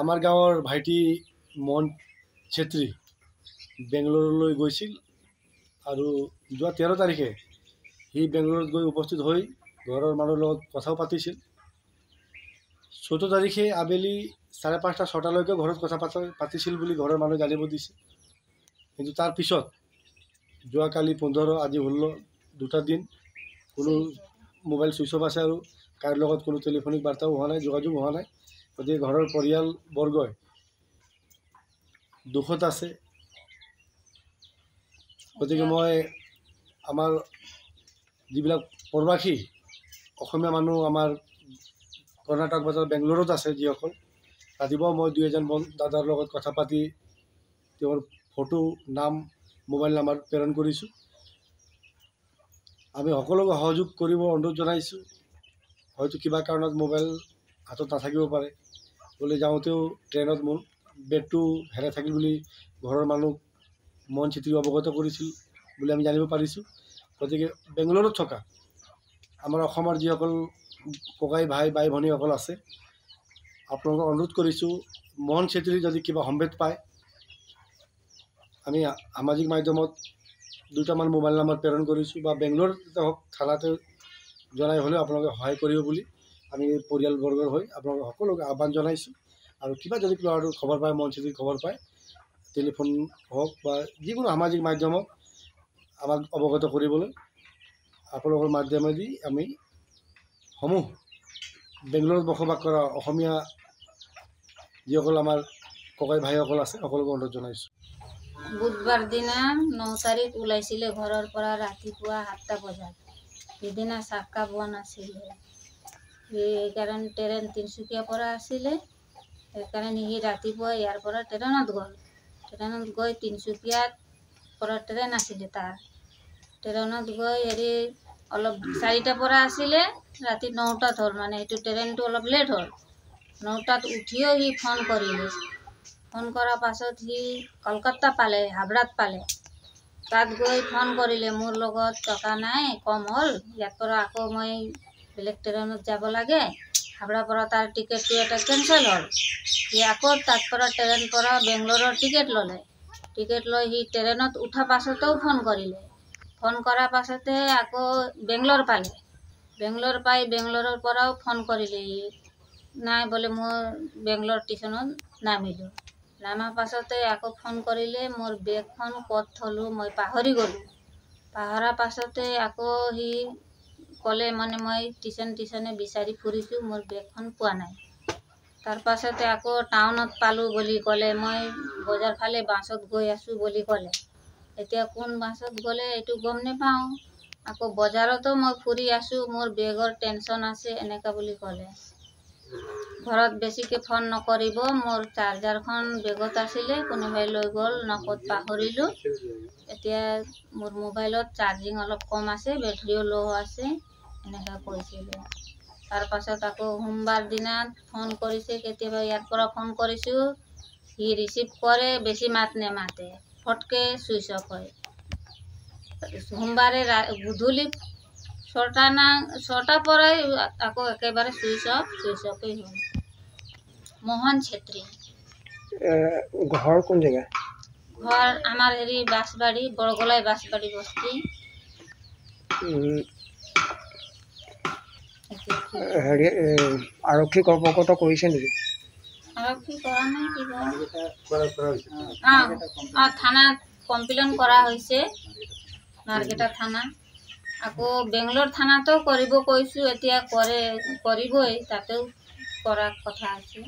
আমাৰ গাঁৱৰ ভাইটি মন ছেত্ৰী বেংগলোৰলৈ গৈছিল আৰু যোৱা 13 তাৰিখে সি বেংগলোৰত গৈ উপস্থিত হৈ ঘৰৰ মানুহৰ লগত কথাও পাতিছিল। 14 তাৰিখে আবেলি 5:30 6টালৈকে ঘৰত কথা পাতিছিল বুলি ঘৰৰ মানুহে জানিব দিছে। কিন্তু তাৰ পিছত যোৱাকালি 15 আজি 16 দুটা দিন কোনো মোবাইল ছুইচ অফ আছে আৰু কাৰো লগত কোনো টেলিফোনিক বাৰ্তাও হোৱা নাই, যোগাযোগ হোৱা নাই। গতিকে ঘৰৰ পৰিয়ালবৰ্গই দুখত আছে। গতিকে মই আমাৰ যিবিলাক প্ৰবাসী অসমীয়া মানুহ আমাৰ কৰ্ণাটক বজাৰ বেংগলোৰত আছে যিসকল, ৰাতিপুৱা মই 2-এজন দাদাৰ লগত কথা পাতি তেওঁৰ ফটো, নাম, মোবাইল নাম্বাৰ প্ৰেৰণ কৰিছোঁ। আমি সকলোকে সহযোগ কৰিব অনুৰোধ জনাইছোঁ। হয়তো কিবা কাৰণত মোবাইল হাতত নাথাকিব পাৰে, বুলি যাওঁতেও ট্ৰেইনত মোৰ বেগটো হেৰাই থাকিল বুলি ঘৰৰ মানুহ মন ছেত্ৰী অৱগত কৰিছিল বুলি আমি জানিব পাৰিছোঁ। গতিকে বেংগলোৰত থকা আমাৰ অসমৰ যিসকল ককাই ভাই বাই ভনীসকল আছে, আপোনালোকক অনুৰোধ কৰিছোঁ, মন ছেত্ৰীৰ যদি কিবা সম্ভেদ পায়, আমি সামাজিক মাধ্যমত 2টামান মোবাইল নাম্বাৰ প্ৰেৰণ কৰিছোঁ বা বেংগলোৰতে হওক থানাতে জনাই হ'লেও আপোনালোকে সহায় কৰিব বুলি আমি পৰিয়ালবৰ্গৰ হৈ আপোনালোকক সকলোকে আহ্বান জনাইছোঁ। আৰু কিবা যদি ল'ৰাটোৰ খবৰ পায়, মন ছেত্ৰীৰ খবৰ পায়, টেলিফোন হওক বা যিকোনো সামাজিক মাধ্যমত আমাক অৱগত কৰিবলৈ আপোনালোকৰ মাধ্যমেদি আমি সমূহ বেংগলোৰত বসবাস কৰা অসমীয়া যিসকল আমাৰ ককাই ভাইসকল আছে সকলোকে অনুৰোধ জনাইছোঁ। বুধবাৰ দিনা 9 তাৰিখ ওলাইছিলে ঘৰৰ পৰা ৰাতিপুৱা 7টা বজাত। সিদিনা চাক্কা পোৱা নাছিলে, সেইকাৰণে ট্ৰেইন তিনিচুকীয়াৰ পৰা আছিলে। সেইকাৰণে সি ৰাতিপুৱা ইয়াৰ পৰা ট্ৰেইনত গ'ল। ট্ৰেইনত গৈ তিনিচুকীয়াত পৰা ট্ৰেইন আছিলে তাৰ। ট্ৰেইনত গৈ হেৰি অলপ 4টাৰ পৰা আছিলে, ৰাতি 9টাত হ'ল, মানে সেইটো ট্ৰেইনটো অলপ লেট হ'ল। 9টাত উঠিও সি ফোন কৰিলে। ফোন কৰাৰ পাছত সি কলকাতা পালে, হাবৰাত পালে। তাত গৈ ফোন কৰিলে, মোৰ লগত টকা নাই, কম হ'ল, ইয়াৰ পৰা আকৌ মই বেলেগ ট্ৰেইনত যাব লাগে। হাবৰাৰ পৰা তাৰ টিকেটটো এটা কেঞ্চেল হ'ল। সি আকৌ তাত পৰা ট্ৰেইন পৰা বেংগলোৰৰ টিকেট ল'লে। টিকেট লৈ সি ট্ৰেইনত উঠা পাছতো ফোন কৰিলে। ফোন কৰাৰ পাছতে আকৌ বেংগলোৰ পালে। বেংগলোৰ পাই বেংগলোৰৰ পৰাও ফোন কৰিলে, নাই বোলে মই বেংগলোৰ ষ্টেচনত নামিলোঁ। নামাৰ পাছতে আকৌ ফোন কৰিলে, মোৰ বেগখন ক'ত থলোঁ মই পাহৰি গ'লোঁ। পাহৰাৰ পাছতে আকৌ সি ক'লে, মানে মই টিচনে বিচাৰি ফুৰিছোঁ, মোৰ বেগখন পোৱা নাই। তাৰ পাছতে আকৌ টাউনত পালোঁ বুলি ক'লে, মই বজাৰ ফালে বাছত গৈ আছোঁ বুলি ক'লে। এতিয়া কোন বাছত গ'লে এইটো গম নাপাওঁ। আকৌ বজাৰতো মই ফুৰি আছোঁ, মোৰ বেগৰ টেনশ্যন আছে এনেকুৱা বুলি ক'লে। ঘৰত বেছিকৈ ফোন নকৰিব, মোৰ চাৰ্জাৰখন বেগত আছিলে, কোনোবাই লৈ গ'ল না ক'ত পাহৰিলোঁ। এতিয়া মোৰ মোবাইলত চাৰ্জিং অলপ কম আছে, বেটাৰীও ল' আছে, এনেকুৱা কৈছিলে। তাৰপাছত আকৌ সোমবাৰ দিনা ফোন কৰিছে, কেতিয়াবা ইয়াৰ পৰা ফোন কৰিছোঁ, সি ৰিচিভ কৰে, বেছি মাত নেমাতে, ফটকৈ ছুইচ অফ হয়। সোমবাৰে গধূলি 6টাৰ পৰাই আকৌ একেবাৰে ছুইচ অফেই হ'ল। মোহন ছেত্ৰী। ঘৰ কোন জেগা? ঘৰ আমাৰ হেৰি বাঁশবাৰী, বৰগলাই বাঁশবাৰী বস্তি। হেৰি আৰক্ষী কৰ্মকৰ্তা কৰিছে নেকি? আৰক্ষী কৰা নাই, কিবা থানাত কমপ্লেইন কৰা হৈছে, মাৰ্কেটা থানা। আকৌ বেংগলোৰ থানাতো কৰিব কৈছোঁ, এতিয়া কৰিবই, তাতেও কৰাৰ কথা আছে।